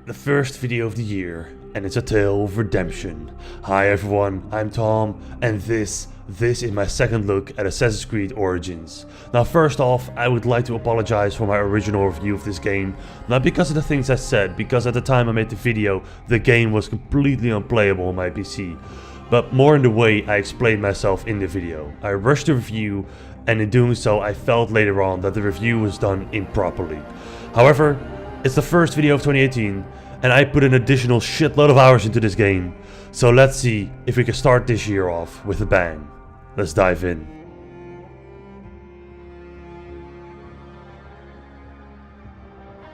The first video of the year, and it's a tale of redemption. Hi everyone, I'm Tom, and this is my second look at Assassin's Creed Origins. Now first off, I would like to apologize for my original review of this game, not because of the things I said, because at the time I made the video, the game was completely unplayable on my PC. But more in the way I explained myself in the video. I rushed the review, and in doing so I felt later on that the review was done improperly. However, it's the first video of 2018, and I put an additional shitload of hours into this game. So let's see if we can start this year off with a bang. Let's dive in.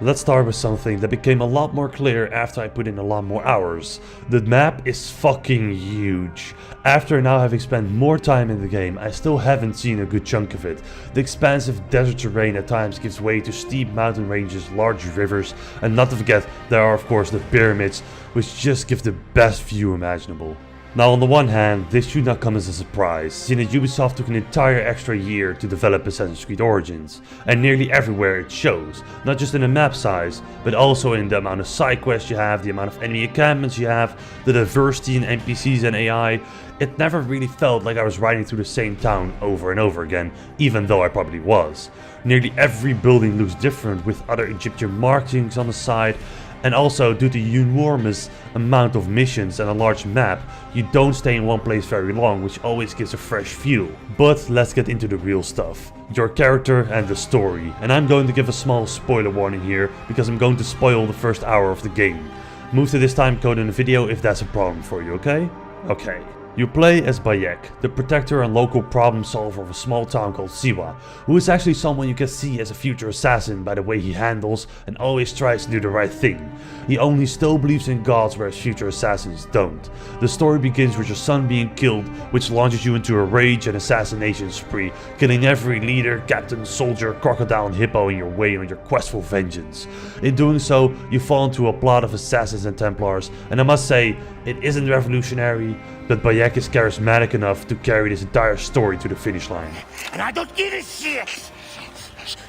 Let's start with something that became a lot more clear after I put in a lot more hours. The map is fucking huge. After now having spent more time in the game, I still haven't seen a good chunk of it. The expansive desert terrain at times gives way to steep mountain ranges, large rivers, and not to forget, there are of course the pyramids, which just give the best view imaginable. Now on the one hand, this should not come as a surprise, seeing that Ubisoft took an entire extra year to develop Assassin's Creed Origins, and nearly everywhere it shows, not just in the map size, but also in the amount of side quests you have, the amount of enemy encampments you have, the diversity in NPCs and AI. It never really felt like I was riding through the same town over and over again, even though I probably was. Nearly every building looks different with other Egyptian markings on the side. And also, due to the enormous amount of missions and a large map, you don't stay in one place very long, which always gives a fresh feel. But let's get into the real stuff. Your character and the story. And I'm going to give a small spoiler warning here, because I'm going to spoil the first hour of the game. Move to this time code in the video if that's a problem for you, okay? Okay. You play as Bayek, the protector and local problem solver of a small town called Siwa, who is actually someone you can see as a future assassin by the way he handles and always tries to do the right thing. He only still believes in gods, whereas future assassins don't. The story begins with your son being killed, which launches you into a rage and assassination spree, killing every leader, captain, soldier, crocodile and hippo in your way on your quest for vengeance. In doing so, you fall into a plot of assassins and Templars, and I must say, it isn't revolutionary, but Bayek is charismatic enough to carry this entire story to the finish line. And I don't give a shit!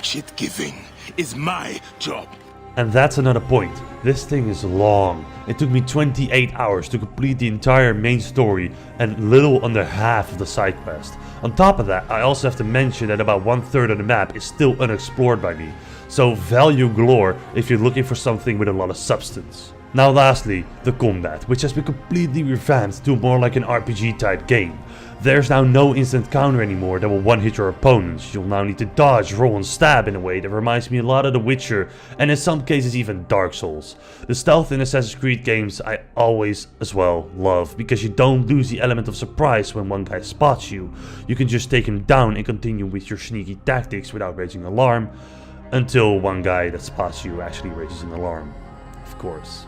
Shit giving is my job. And that's another point. This thing is long. It took me 28 hours to complete the entire main story and little under half of the side quest. On top of that, I also have to mention that about 1/3 of the map is still unexplored by me. So value galore if you're looking for something with a lot of substance. Now lastly, the combat, which has been completely revamped to more like an RPG type game. There's now no instant counter anymore that will one-hit your opponents. You'll now need to dodge, roll and stab in a way that reminds me a lot of The Witcher, and in some cases even Dark Souls. The stealth in Assassin's Creed games I always as well love, because you don't lose the element of surprise when one guy spots you. You can just take him down and continue with your sneaky tactics without raising an alarm, until one guy that spots you actually raises an alarm, of course.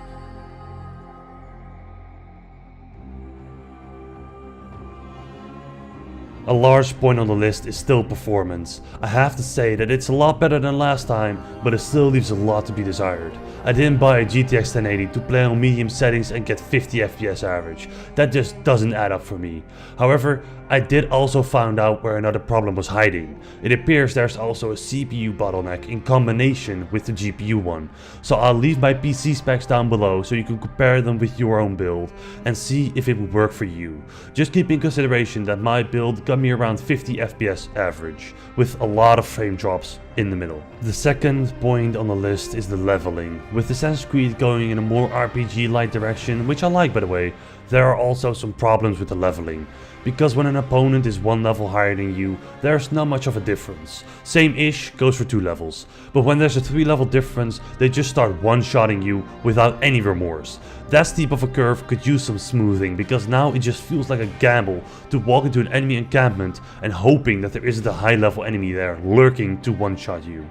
A large point on the list is still performance. I have to say that it's a lot better than last time, but it still leaves a lot to be desired. I didn't buy a GTX 1080 to play on medium settings and get 50 FPS average. That just doesn't add up for me. However, I did also find out where another problem was hiding. It appears there's also a CPU bottleneck in combination with the GPU one. So I'll leave my PC specs down below so you can compare them with your own build and see if it would work for you. Just keep in consideration that my build got me around 50 FPS average, with a lot of frame drops in the middle. The second point on the list is the leveling. With Assassin's Creed going in a more RPG-like direction, which I like by the way, there are also some problems with the leveling. Because when an opponent is one level higher than you, there's not much of a difference. Same-ish goes for 2 levels. But when there's a 3-level difference, they just start one-shotting you without any remorse. That steep of a curve could use some smoothing, because now it just feels like a gamble to walk into an enemy encampment and hoping that there isn't a high-level enemy there lurking to one-shot you.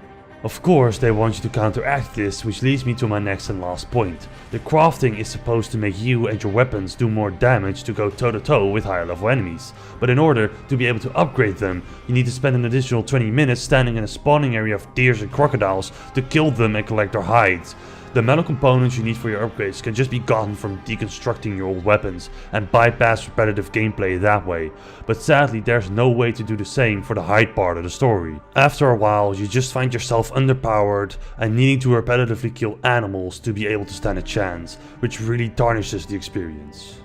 Of course, they want you to counteract this, which leads me to my next and last point. The crafting is supposed to make you and your weapons do more damage to go toe-to-toe with higher level enemies. But in order to be able to upgrade them, you need to spend an additional 20 minutes standing in a spawning area of deers and crocodiles to kill them and collect their hides. The metal components you need for your upgrades can just be gotten from deconstructing your old weapons and bypass repetitive gameplay that way, but sadly there's no way to do the same for the hide part of the story. After a while you just find yourself underpowered and needing to repetitively kill animals to be able to stand a chance, which really tarnishes the experience.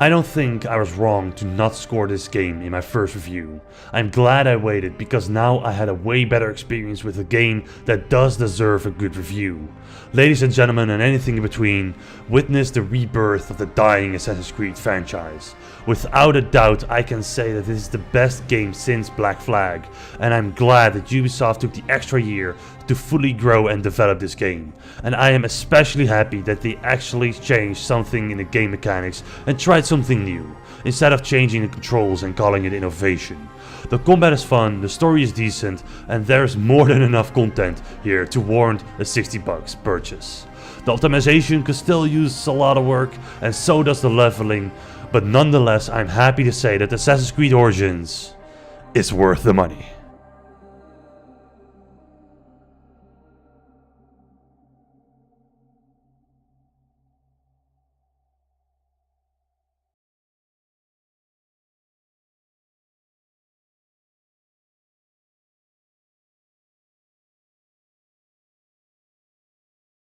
I don't think I was wrong to not score this game in my first review. I'm glad I waited because now I had a way better experience with a game that does deserve a good review. Ladies and gentlemen and anything in between, witness the rebirth of the dying Assassin's Creed franchise. Without a doubt I can say that this is the best game since Black Flag, and I'm glad that Ubisoft took the extra year to fully grow and develop this game. And I am especially happy that they actually changed something in the game mechanics and tried something new, instead of changing the controls and calling it innovation. The combat is fun, the story is decent, and there's more than enough content here to warrant a $60 purchase. The optimization could still use a lot of work, and so does the leveling, but nonetheless I'm happy to say that Assassin's Creed Origins is worth the money.